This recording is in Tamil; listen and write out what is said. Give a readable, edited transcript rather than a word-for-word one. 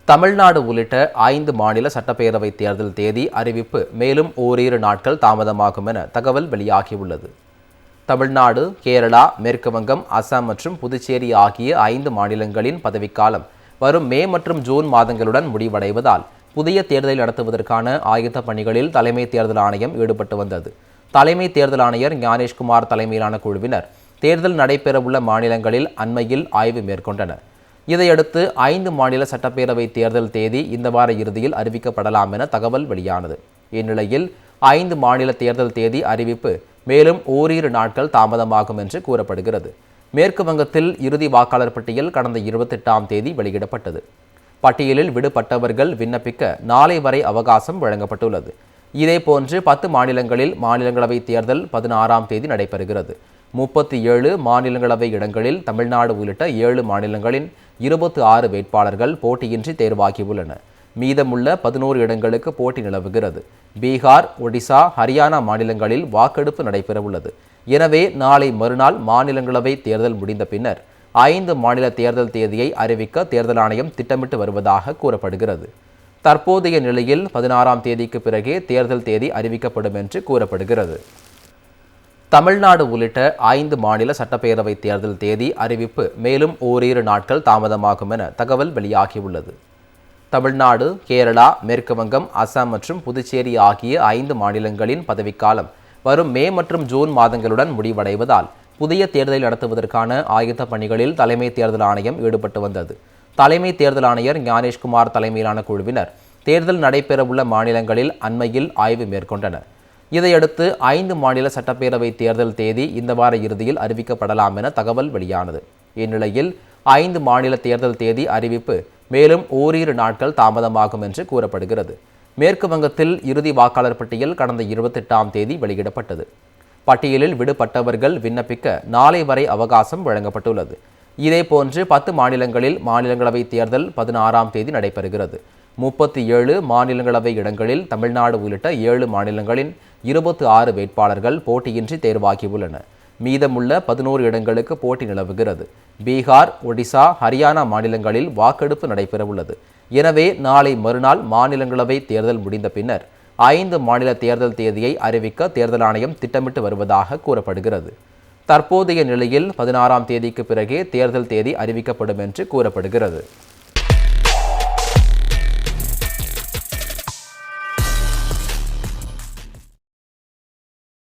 தமிழ்நாடு உள்ளிட்ட 5 மாநில சட்டப்பேரவை தேர்தல் தேதி அறிவிப்பு மேலும் ஓரிரு நாட்கள் தாமதமாகும் என தகவல் வெளியாகியுள்ளது. தமிழ்நாடு, கேரளா, மேற்கு வங்கம், அசாம் மற்றும் புதுச்சேரி ஆகிய 5 மாநிலங்களின் பதவிக்காலம் வரும் மே மற்றும் ஜூன் மாதங்களுடன் முடிவடைவதால் புதிய தேர்தலை நடத்துவதற்கான ஆயத்த பணிகளில் தலைமை தேர்தல் ஆணையம் ஈடுபட்டு வந்தது. தலைமை தேர்தல் ஆணையர் ஞானேஷ்குமார் தலைமையிலான குழுவினர் தேர்தல் நடைபெறவுள்ள மாநிலங்களில் அண்மையில் ஆய்வு மேற்கொண்டனர். இதையடுத்து 5 மாநில சட்டப்பேரவை தேர்தல் தேதி இந்த வார இறுதியில் அறிவிக்கப்படலாம் என தகவல் வெளியானது. இந்நிலையில் 5 மாநில தேர்தல் தேதி அறிவிப்பு மேலும் ஓரிரு நாட்கள் தாமதமாகும் என்று கூறப்படுகிறது. மேற்கு வங்கத்தில் இறுதி வாக்காளர் பட்டியல் கடந்த 28ஆம் தேதி வெளியிடப்பட்டது. பட்டியலில் விடுபட்டவர்கள் விண்ணப்பிக்க நாளை வரை அவகாசம் வழங்கப்பட்டுள்ளது. இதேபோன்று 10 மாநிலங்களில் மாநிலங்களவை தேர்தல் 16ஆம் தேதி நடைபெறுகிறது. 37 மாநிலங்களவை இடங்களில் தமிழ்நாடு உள்ளிட்ட 7 மாநிலங்களின் 26 வேட்பாளர்கள் போட்டியின்றி தேர்வாகியுள்ளனர். மீதமுள்ள 11 இடங்களுக்கு போட்டி நிலவுகிறது. பீகார், ஒடிசா, ஹரியானா மாநிலங்களில் வாக்கெடுப்பு நடைபெறவுள்ளது. எனவே நாளை மறுநாள் மாநிலங்களவை தேர்தல் முடிந்த பின்னர் 5 மாநில தேர்தல் தேதியை அறிவிக்க தேர்தல் ஆணையம் திட்டமிட்டு வருவதாக கூறப்படுகிறது. தற்போதைய நிலையில் 16ஆம் தேதிக்கு பிறகே தேர்தல் தேதி அறிவிக்கப்படும் என்று கூறப்படுகிறது. தமிழ்நாடு உள்ளிட்ட 5 மாநில சட்டப்பேரவை தேர்தல் தேதி அறிவிப்பு மேலும் ஓரிரு நாட்கள் தாமதமாகும் என தகவல் வெளியாகியுள்ளது. தமிழ்நாடு, கேரளா, மேற்கு வங்கம், அசாம் மற்றும் புதுச்சேரி ஆகிய 5 மாநிலங்களின் பதவிக்காலம் வரும் மே மற்றும் ஜூன் மாதங்களுடன் முடிவடைவதால் புதிய தேர்தலை நடத்துவதற்கான ஆயத்த பணிகளில் தலைமை தேர்தல் ஆணையம் ஈடுபட்டு வந்தது. தலைமை தேர்தல் ஆணையர் ஞானேஷ்குமார் தலைமையிலான குழுவினர் தேர்தல் நடைபெறவுள்ள மாநிலங்களில் அண்மையில் ஆய்வு மேற்கொண்டனர். இதையடுத்து 5 மாநில சட்டப்பேரவை தேர்தல் தேதி இந்த வார இறுதியில் அறிவிக்கப்படலாம் என தகவல் வெளியானது. இந்நிலையில் 5 மாநில தேர்தல் தேதி அறிவிப்பு மேலும் ஓரிரு நாட்கள் தாமதமாகும் என்று கூறப்படுகிறது. மேற்கு வங்கத்தில் இறுதி வாக்காளர் பட்டியல் கடந்த 28ஆம் தேதி வெளியிடப்பட்டது. பட்டியலில் விடுபட்டவர்கள் விண்ணப்பிக்க நாளை வரை அவகாசம் வழங்கப்பட்டுள்ளது. இதேபோன்று 10 மாநிலங்களில் மாநிலங்களவை தேர்தல் 16ஆம் தேதி நடைபெறுகிறது. 37 மாநிலங்களவை இடங்களில் தமிழ்நாடு உள்ளிட்ட 7 மாநிலங்களின் 26 வேட்பாளர்கள் போட்டியின்றி தேர்வாகியுள்ளனர். மீதமுள்ள 11 இடங்களுக்கு போட்டி நிலவுகிறது. பீகார், ஒடிசா, ஹரியானா மாநிலங்களில் வாக்கெடுப்பு நடைபெறவுள்ளது. எனவே நாளை மறுநாள் மாநிலங்களவை தேர்தல் முடிந்த பின்னர் 5 மாநில தேர்தல் தேதியை அறிவிக்க தேர்தல் ஆணையம் திட்டமிட்டு வருவதாக கூறப்படுகிறது. தற்போதைய நிலையில் 16ஆம் தேதிக்கு பிறகே தேர்தல் தேதி அறிவிக்கப்படும் என்று கூறப்படுகிறது.